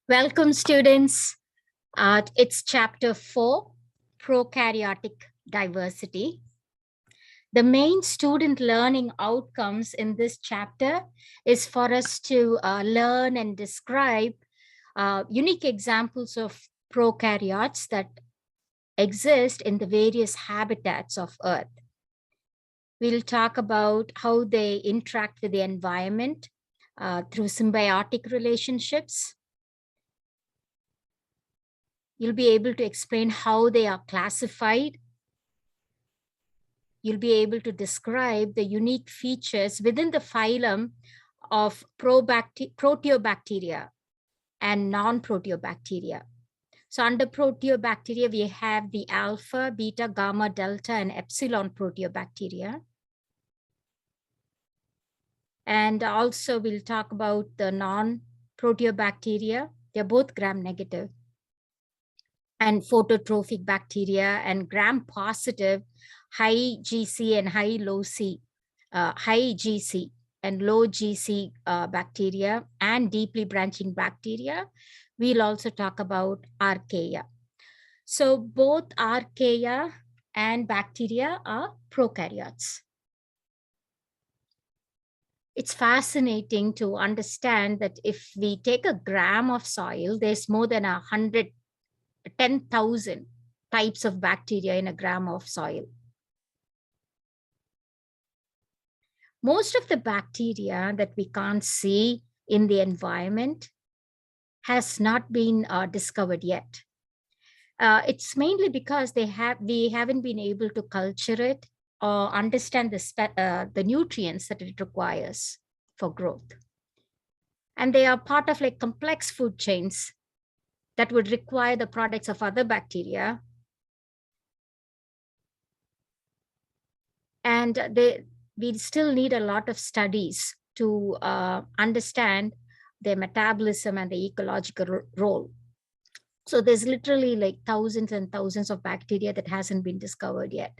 Welcome, students. It's chapter 4, Prokaryotic Diversity. The main student learning outcomes in this chapter is for us to learn and describe unique examples of prokaryotes that exist in the various habitats of Earth. We'll talk about how they interact with the environment through symbiotic relationships. You'll be able to explain how they are classified. You'll be able to describe the unique features within the phylum of proteobacteria and non-proteobacteria. So under proteobacteria, we have the alpha, beta, gamma, delta, and epsilon proteobacteria. And also we'll talk about the non-proteobacteria. They're both gram-negative. And phototrophic bacteria and gram-positive, high GC and low GC bacteria and deeply branching bacteria. We'll also talk about Archaea. So both Archaea and bacteria are prokaryotes. It's fascinating to understand that if we take a gram of soil, there's more than 10,000 types of bacteria in a gram of soil. Most of the bacteria that we can't see in the environment has not been discovered yet. It's mainly because we haven't been able to culture it or understand the nutrients that it requires for growth. And they are part of like complex food chains that would require the products of other bacteria. And we still need a lot of studies to understand their metabolism and the ecological role. So there's literally like thousands and thousands of bacteria that hasn't been discovered yet.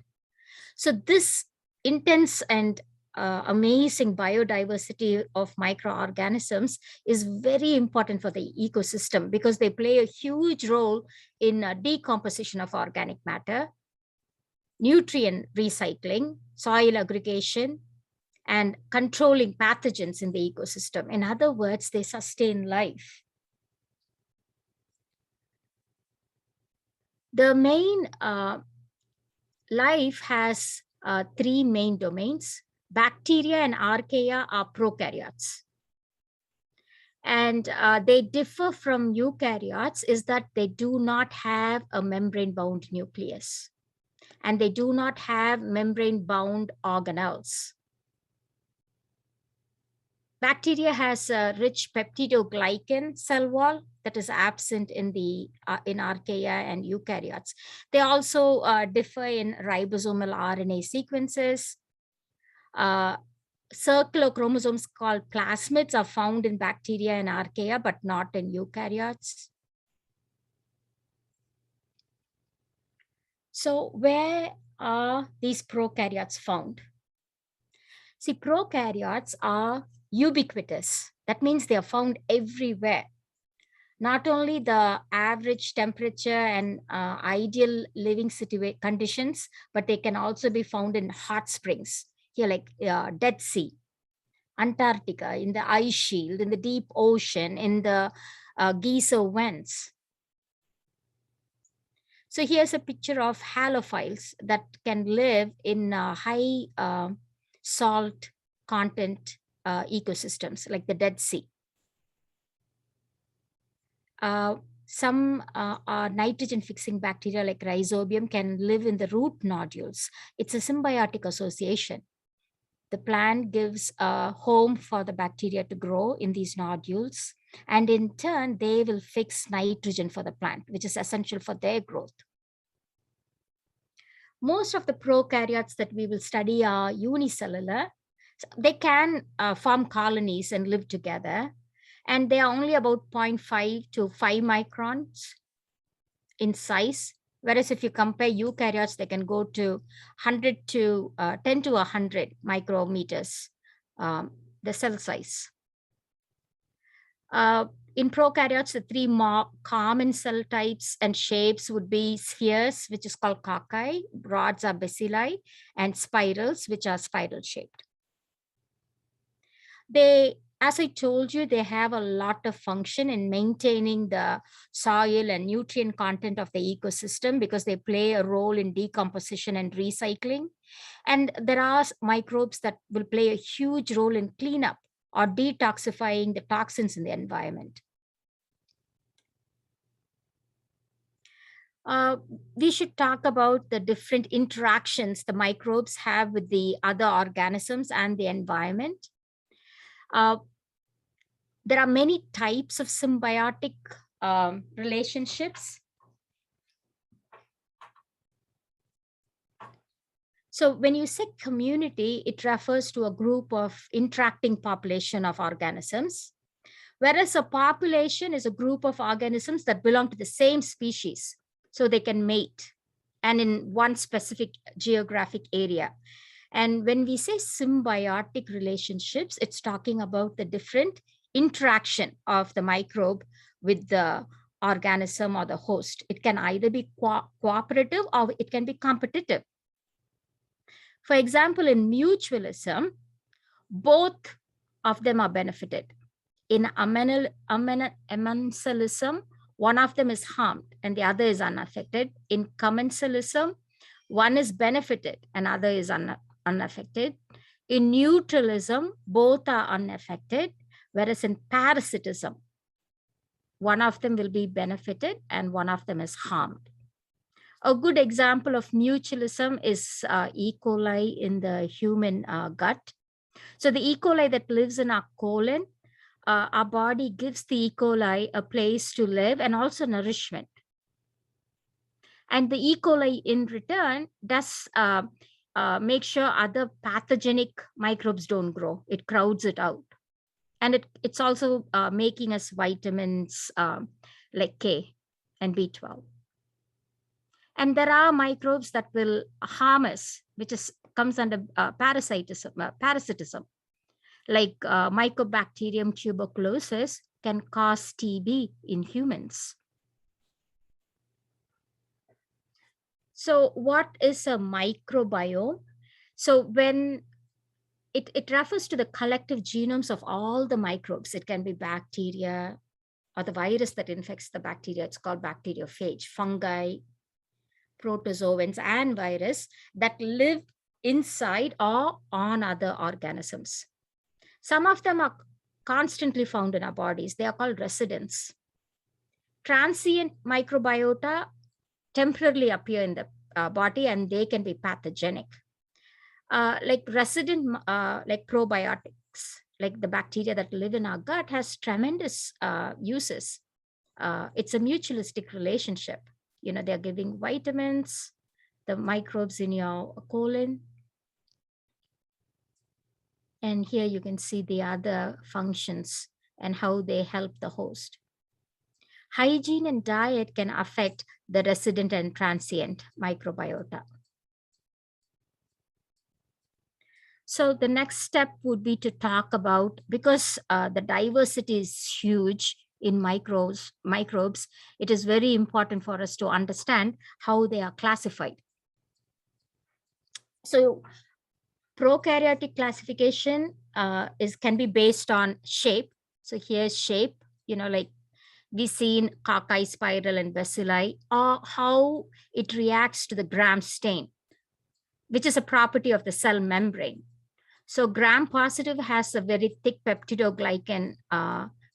So this intense and amazing biodiversity of microorganisms is very important for the ecosystem because they play a huge role in decomposition of organic matter, nutrient recycling, soil aggregation, and controlling pathogens in the ecosystem. In other words, they sustain life. The main life has three main domains. Bacteria and Archaea are prokaryotes. And they differ from eukaryotes is that they do not have a membrane-bound nucleus. And they do not have membrane-bound organelles. Bacteria has a rich peptidoglycan cell wall that is absent in Archaea and eukaryotes. They also differ in ribosomal RNA sequences. Circular chromosomes called plasmids are found in bacteria and Archaea, but not in eukaryotes. So where are these prokaryotes found? See, prokaryotes are ubiquitous. That means they are found everywhere. Not only the average temperature and ideal living conditions, but they can also be found in hot springs, here like Dead Sea, Antarctica, in the ice shield, in the deep ocean, in the geyser vents. So here's a picture of halophiles that can live in high salt content ecosystems like the Dead Sea. Some nitrogen fixing bacteria like Rhizobium can live in the root nodules. It's a symbiotic association. The plant gives a home for the bacteria to grow in these nodules. And in turn, they will fix nitrogen for the plant, which is essential for their growth. Most of the prokaryotes that we will study are unicellular. So they can form colonies and live together. And they are only about 0.5 to 5 microns in size. Whereas if you compare eukaryotes, they can go to 10 to 100 micrometers, the cell size. In prokaryotes, the three more common cell types and shapes would be spheres, which is called cocci, rods are bacilli, and spirals, which are spiral shaped. They, as I told you, they have a lot of function in maintaining the soil and nutrient content of the ecosystem because they play a role in decomposition and recycling. And there are microbes that will play a huge role in cleanup or detoxifying the toxins in the environment. We should talk about the different interactions the microbes have with the other organisms and the environment. There are many types of symbiotic relationships. So when you say community, it refers to a group of interacting population of organisms, whereas a population is a group of organisms that belong to the same species, so they can mate and in one specific geographic area. And when we say symbiotic relationships, it's talking about the different interaction of the microbe with the organism or the host. It can either be cooperative or it can be competitive. For example, in mutualism, both of them are benefited. In amensalism, one of them is harmed and the other is unaffected. In commensalism, one is benefited and other is unaffected. In neutralism, both are unaffected, whereas in parasitism, one of them will be benefited and one of them is harmed. A good example of mutualism is E. coli in the human gut. So the E. coli that lives in our colon, our body gives the E. coli a place to live and also nourishment. And the E. coli in return does make sure other pathogenic microbes don't grow. It crowds it out. And it's also making us vitamins like K and B12. And there are microbes that will harm us, which comes under parasitism, like Mycobacterium tuberculosis can cause TB in humans. So what is a microbiome? So when it refers to the collective genomes of all the microbes. It can be bacteria or the virus that infects the bacteria. It's called bacteriophage, fungi, protozoans, and virus that live inside or on other organisms. Some of them are constantly found in our bodies. They are called residents. Transient microbiota temporarily appear in the body and they can be pathogenic. Like resident, like probiotics, like the bacteria that live in our gut has tremendous uses. It's a mutualistic relationship. You know, they're giving vitamins, the microbes in your colon. And here you can see the other functions and how they help the host. Hygiene and diet can affect the resident and transient microbiota. So the next step would be to talk about, because the diversity is huge in microbes, it is very important for us to understand how they are classified. So prokaryotic classification can be based on shape. So here's shape, you know, like we've seen cocci, spiral, and bacilli, or how it reacts to the Gram stain, which is a property of the cell membrane. So Gram positive has a very thick peptidoglycan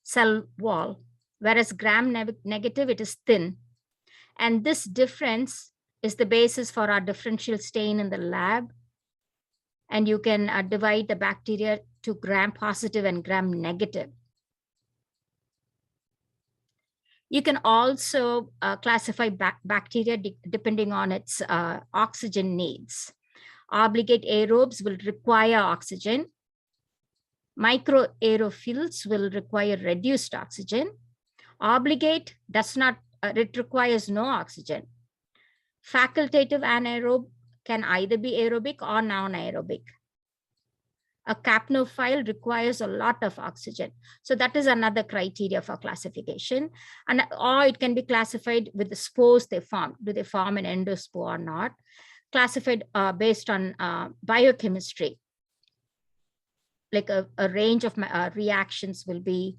cell wall, whereas Gram negative, it is thin. And this difference is the basis for our differential stain in the lab. And you can divide the bacteria to Gram positive and Gram negative. You can also classify bacteria depending on its oxygen needs. Obligate aerobes will require oxygen. Microaerophils will require reduced oxygen. Obligate does not, it requires no oxygen. Facultative anaerobe can either be aerobic or non-aerobic. A capnophile requires a lot of oxygen. So that is another criteria for classification. And or it can be classified with the spores they form. Do they form an endospore or not? Classified based on biochemistry. Like a range of reactions will be,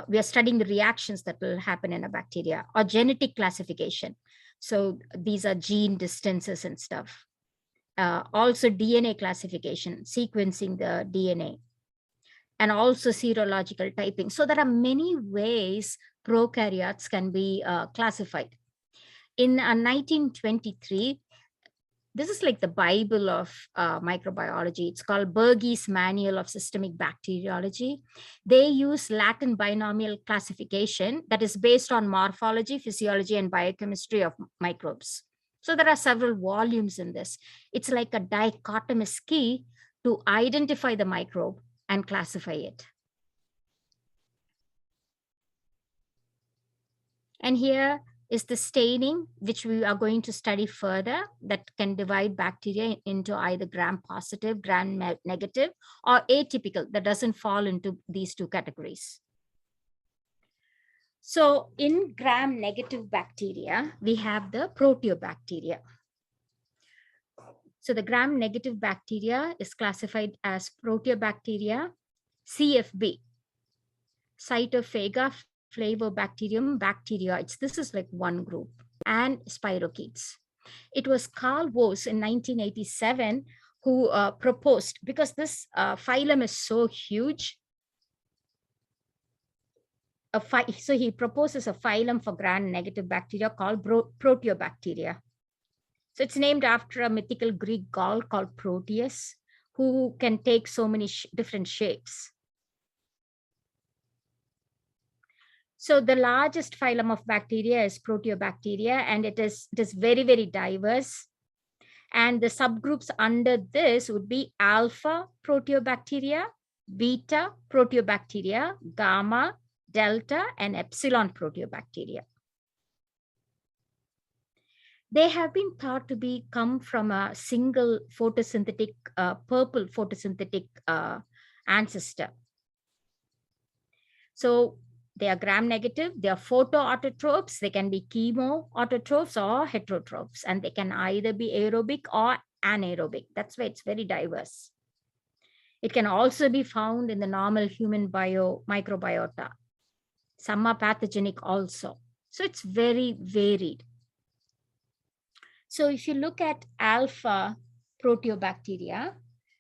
we are studying the reactions that will happen in a bacteria, or genetic classification. So these are gene distances and stuff. Also DNA classification, sequencing the DNA, and also serological typing. So there are many ways prokaryotes can be classified. In 1923, this is like the Bible of microbiology. It's called Bergey's Manual of Systemic Bacteriology. They use Latin binomial classification that is based on morphology, physiology, and biochemistry of microbes. So there are several volumes in this. It's like a dichotomous key to identify the microbe and classify it. And here is the staining, which we are going to study further, that can divide bacteria into either gram-positive, gram-negative, or atypical, that doesn't fall into these two categories. So in gram-negative bacteria, we have the proteobacteria. So the gram-negative bacteria is classified as Proteobacteria CFB, Cytophaga Flavobacterium bacterioids. This is like one group, and spirochetes. It was Carl Woese in 1987 who proposed, because this phylum is so huge, so he proposes a phylum for gram-negative bacteria called Proteobacteria. So it's named after a mythical Greek god called Proteus, who can take so many different shapes. So the largest phylum of bacteria is Proteobacteria, and it is very, very diverse. And the subgroups under this would be alpha Proteobacteria, beta Proteobacteria, gamma, delta, and epsilon Proteobacteria. They have been thought to come from a single photosynthetic, purple photosynthetic ancestor. So they are gram-negative, they are photoautotrophs, they can be chemoautotrophs or heterotrophs, and they can either be aerobic or anaerobic. That's why it's very diverse. It can also be found in the normal human microbiota. Some are pathogenic also. So it's very varied. So if you look at alpha Proteobacteria,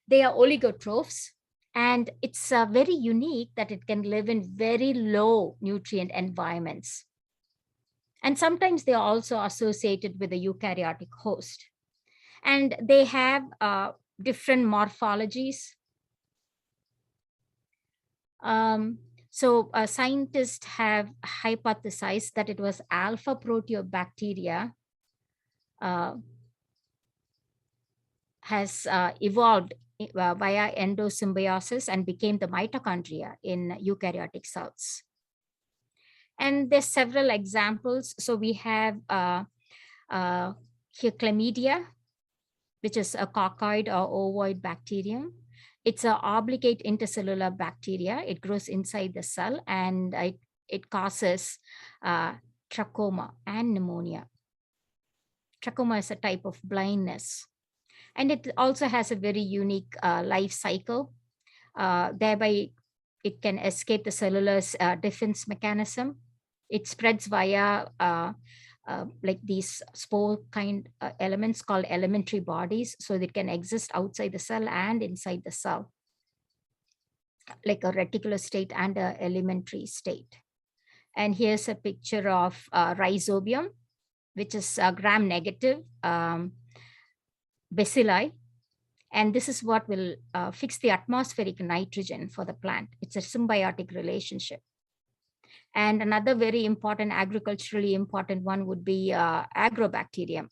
they are oligotrophs. And it's very unique that it can live in very low nutrient environments. And sometimes they are also associated with a eukaryotic host. And they have different morphologies. So scientists have hypothesized that it was alpha Proteobacteria has evolved via endosymbiosis and became the mitochondria in eukaryotic cells. And there's several examples. So we have here chlamydia, which is a coccoid or ovoid bacterium. It's an obligate intercellular bacteria. It grows inside the cell, and it causes trachoma and pneumonia. Trachoma is a type of blindness. And it also has a very unique life cycle. Thereby, it can escape the cellular's defense mechanism. It spreads via like these spore kind elements called elementary bodies, so they can exist outside the cell and inside the cell, like a reticular state and an elementary state. And here's a picture of rhizobium, which is gram-negative bacilli. And this is what will fix the atmospheric nitrogen for the plant. It's a symbiotic relationship. And another very important, agriculturally important one would be agrobacterium.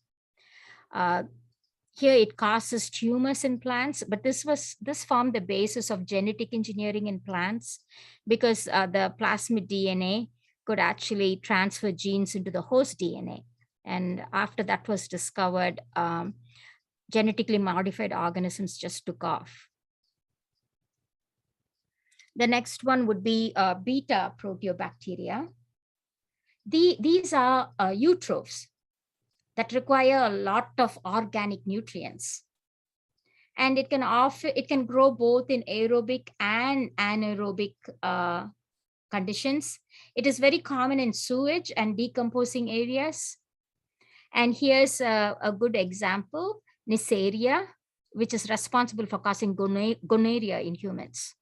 Here it causes tumors in plants, but this formed the basis of genetic engineering in plants, because the plasmid DNA could actually transfer genes into the host DNA. And after that was discovered, genetically modified organisms just took off. The next one would be beta proteobacteria. These are eutrophs that require a lot of organic nutrients. And it can grow both in aerobic and anaerobic conditions. It is very common in sewage and decomposing areas. And here's a good example, Neisseria, which is responsible for causing gonorrhea in humans.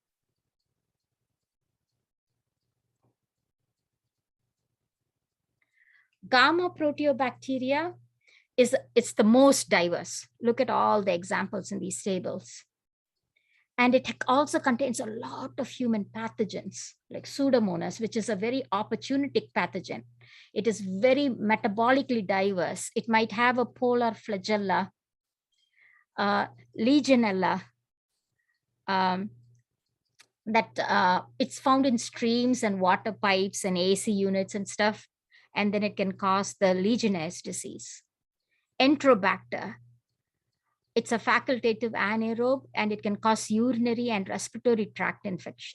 Gamma proteobacteria it's the most diverse. Look at all the examples in these tables. And it also contains a lot of human pathogens like Pseudomonas, which is a very opportunistic pathogen. It is very metabolically diverse. It might have a polar flagella, Legionella, that it's found in streams and water pipes and AC units and stuff. And then it can cause the Legionnaire's disease. Enterobacter, it's a facultative anaerobe and it can cause urinary and respiratory tract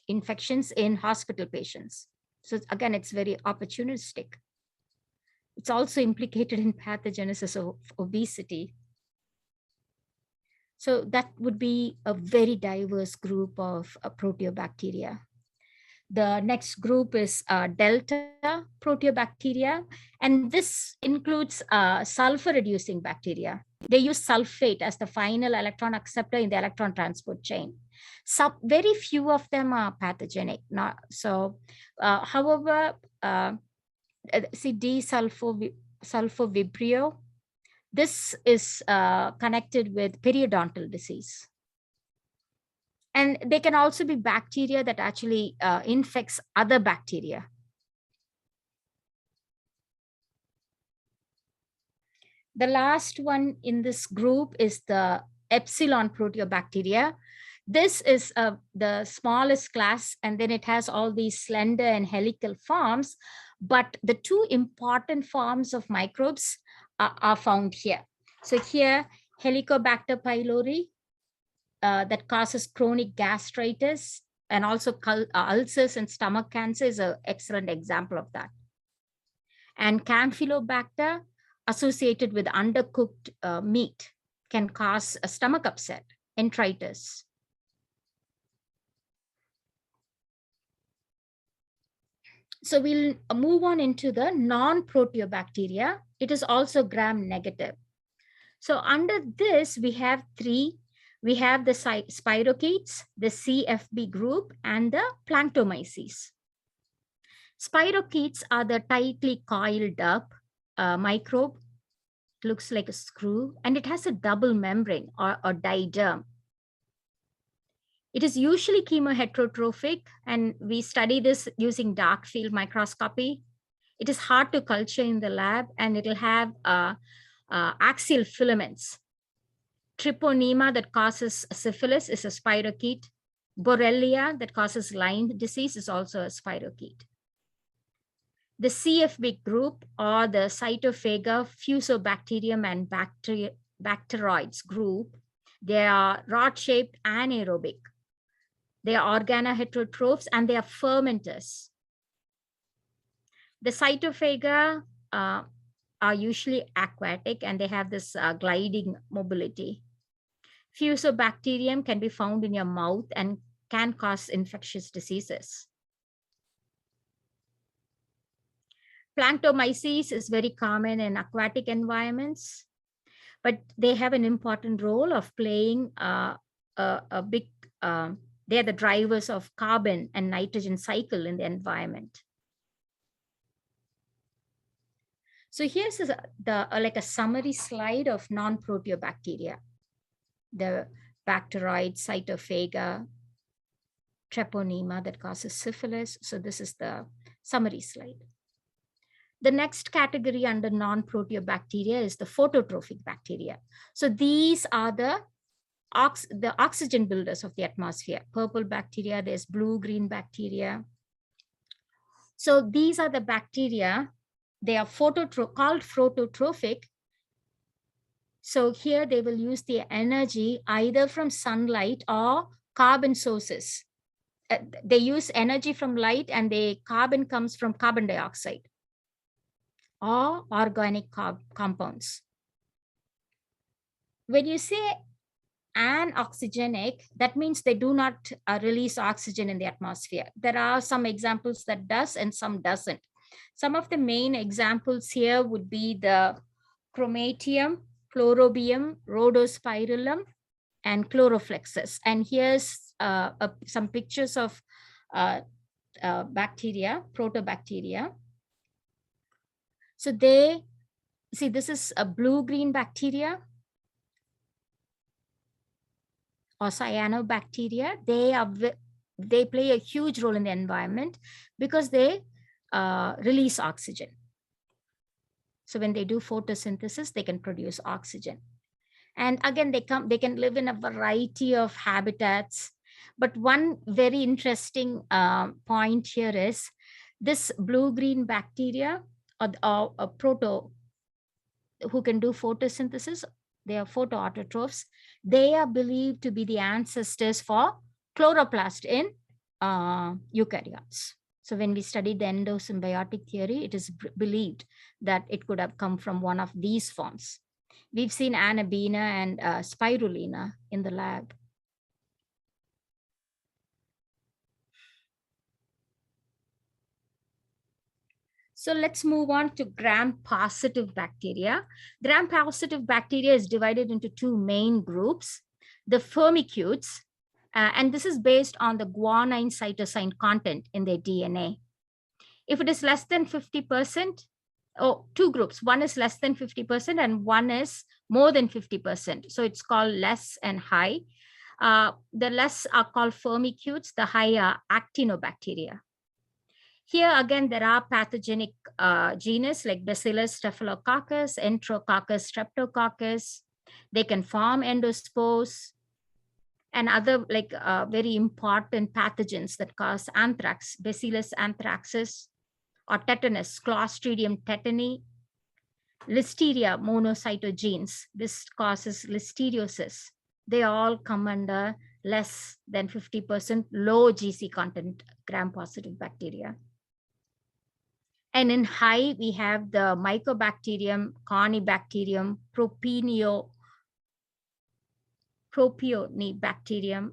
infections in hospital patients. So again, it's very opportunistic. It's also implicated in pathogenesis of obesity. So that would be a very diverse group of proteobacteria. The next group is delta proteobacteria, and this includes sulfur-reducing bacteria. They use sulfate as the final electron acceptor in the electron transport chain. Very few of them are pathogenic. However, see D-sulfovibrio, this is connected with periodontal disease. And they can also be bacteria that actually infects other bacteria. The last one in this group is the epsilon proteobacteria. This is the smallest class, and then it has all these slender and helical forms. But the two important forms of microbes are found here. So here, Helicobacter pylori, that causes chronic gastritis and also ulcers and stomach cancer is an excellent example of that. And Campylobacter, associated with undercooked meat, can cause a stomach upset, enteritis. So we'll move on into the non-proteobacteria. It is also gram-negative. So under this, we have three. We have the spirochetes, the CFB group, and the planktomyces. Spirochetes are the tightly coiled up microbe. It looks like a screw, and it has a double membrane or diderm. It is usually chemoheterotrophic, and we study this using dark field microscopy. It is hard to culture in the lab, and it'll have axial filaments. Treponema that causes syphilis is a spirochete. Borrelia that causes Lyme disease is also a spirochete. The CFB group, or the Cytophaga, Fusobacterium, and Bacteroides group, they are rod-shaped anaerobic. They are organoheterotrophs and they are fermenters. The Cytophaga are usually aquatic and they have this gliding mobility. Fusobacterium can be found in your mouth and can cause infectious diseases. Planktomyces is very common in aquatic environments, but they have an important role of playing they're the drivers of carbon and nitrogen cycle in the environment. So here's like a summary slide of non-proteobacteria. The Bacteroides, Cytophaga, Treponema that causes syphilis. So this is the summary slide. The next category under non-proteobacteria is the phototrophic bacteria. So these are the oxygen builders of the atmosphere. Purple bacteria, there's blue-green bacteria. So these are the bacteria. They are called phototrophic. So here they will use the energy either from sunlight or carbon sources they use energy from light, and the carbon comes from carbon dioxide or organic compounds. When you say anoxygenic, that means they do not release oxygen in the atmosphere. There are some examples that does and some doesn't. Some of the main examples here would be the chromatium, chlorobium, rhodospirillum, and chloroflexus. And here's some pictures of bacteria, protobacteria. So they, see, this is a blue-green bacteria or cyanobacteria. They play a huge role in the environment because they release oxygen. So when they do photosynthesis, they can produce oxygen. And again, they can live in a variety of habitats. But one very interesting point here is this blue-green bacteria or a proto who can do photosynthesis, they are photoautotrophs. They are believed to be the ancestors for chloroplast in eukaryotes. So when we studied the endosymbiotic theory, it is believed that it could have come from one of these forms. We've seen Anabina and Spirulina in the lab. So let's move on to gram-positive bacteria. Gram-positive bacteria is divided into two main groups, the firmicutes, and this is based on the guanine cytosine content in their DNA. If it is less than 50%, two groups, one is less than 50% and one is more than 50%. So it's called less and high. The less are called firmicutes, the high are actinobacteria. Here again, there are pathogenic genus like Bacillus staphylococcus, Enterococcus streptococcus. They can form endospores and other like very important pathogens that cause anthrax, Bacillus anthracis, or tetanus, Clostridium tetani, Listeria monocytogenes. This causes listeriosis. They all come under less than 50% low GC content gram-positive bacteria. And in high, we have the Mycobacterium, Corynebacterium, Propionibacterium,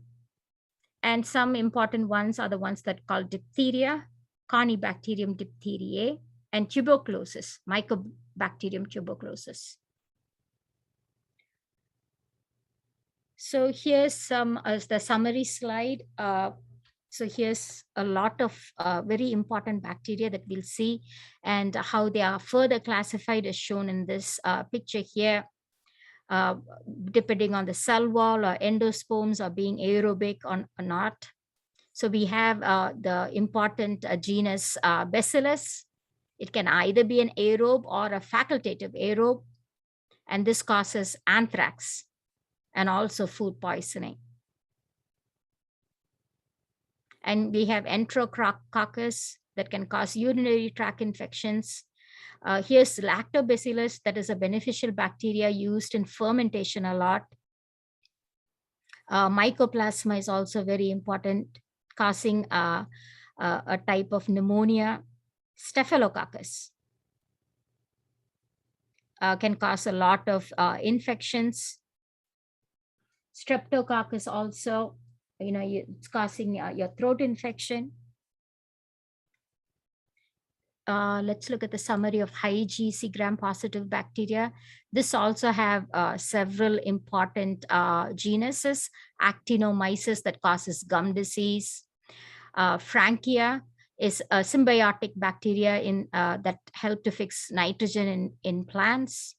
and some important ones are the ones that call diphtheria, Corynebacterium diphtheriae, and tuberculosis, Mycobacterium tuberculosis. So here's some as the summary slide. So here's a lot of very important bacteria that we'll see and how they are further classified as shown in this picture here, depending on the cell wall or endosperms or being aerobic or not. So we have the important genus Bacillus. It can either be an aerobe or a facultative aerobe, and this causes anthrax and also food poisoning. And we have Enterococcus that can cause urinary tract infections. Here's Lactobacillus, that is a beneficial bacteria used in fermentation a lot. Mycoplasma is also very important, causing a type of pneumonia. Staphylococcus can cause a lot of infections. Streptococcus also, it's causing your throat infection. Let's look at the summary of high GC gram-positive bacteria. This also have several important genuses. Actinomyces that causes gum disease. Frankia is a symbiotic bacteria that help to fix nitrogen in plants.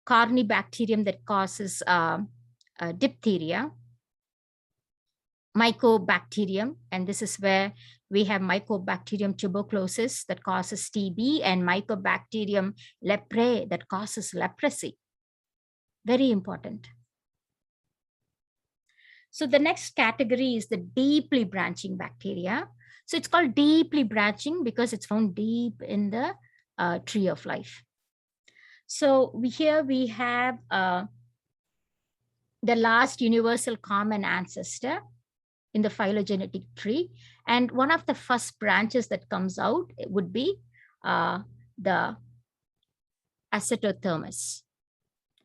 Corynebacterium that causes diphtheria. Mycobacterium, and this is where we have Mycobacterium tuberculosis that causes TB and Mycobacterium leprae that causes leprosy. Very important. So the next category is the deeply branching bacteria. So it's called deeply branching because it's found deep in the tree of life. So here we have the last universal common ancestor in the phylogenetic tree. And one of the first branches that comes out would be the acetothermus.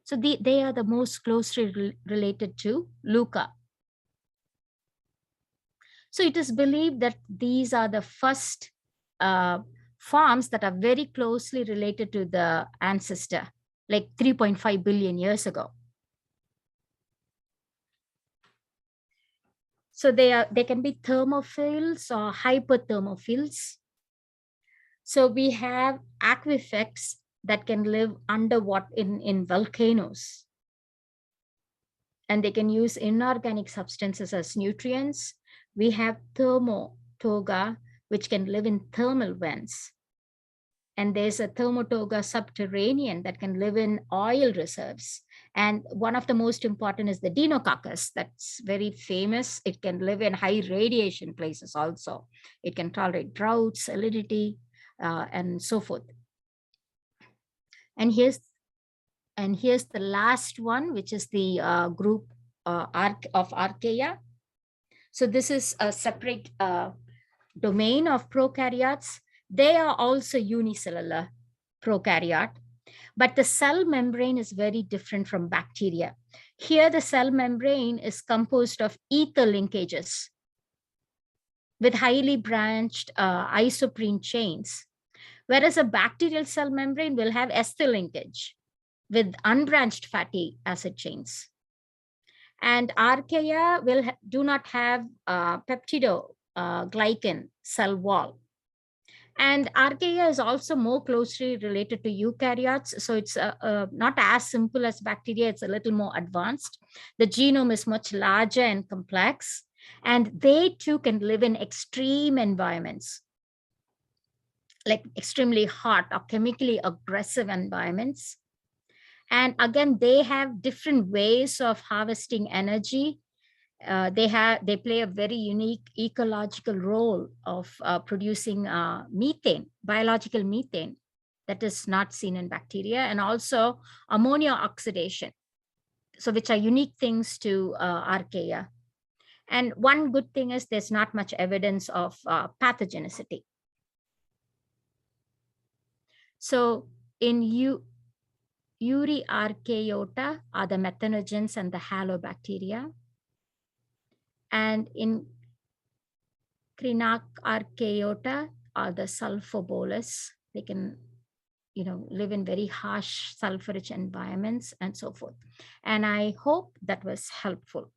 So they are the most closely related to Luca. So it is believed that these are the first forms that are very closely related to the ancestor, like 3.5 billion years ago. So they can be thermophils or hyperthermophils. So we have aquifex that can live underwater in volcanoes. And they can use inorganic substances as nutrients. We have thermotoga, which can live in thermal vents. And there's a thermotoga subterranean that can live in oil reserves. And one of the most important is the Deinococcus. That's very famous. It can live in high radiation places also. It can tolerate drought, salinity, and so forth. And here's the last one, which is the group of Archaea. So this is a separate domain of prokaryotes. They are also unicellular prokaryote, but the cell membrane is very different from bacteria. Here, the cell membrane is composed of ether linkages with highly branched isoprene chains, whereas a bacterial cell membrane will have ester linkage with unbranched fatty acid chains. And Archaea do not have peptidoglycan cell wall. And Archaea is also more closely related to eukaryotes. So it's not as simple as bacteria, it's a little more advanced. The genome is much larger and complex, and they too can live in extreme environments, like extremely hot or chemically aggressive environments. And again, they have different ways of harvesting energy. They play a very unique ecological role of producing methane, biological methane, that is not seen in bacteria, and also ammonia oxidation, so which are unique things to Archaea. And one good thing is there's not much evidence of pathogenicity. So in Archaeota are the methanogens and the halobacteria. And in Archaeota are the sulfobolus. They can, live in very harsh sulfur-rich environments and so forth. And I hope that was helpful.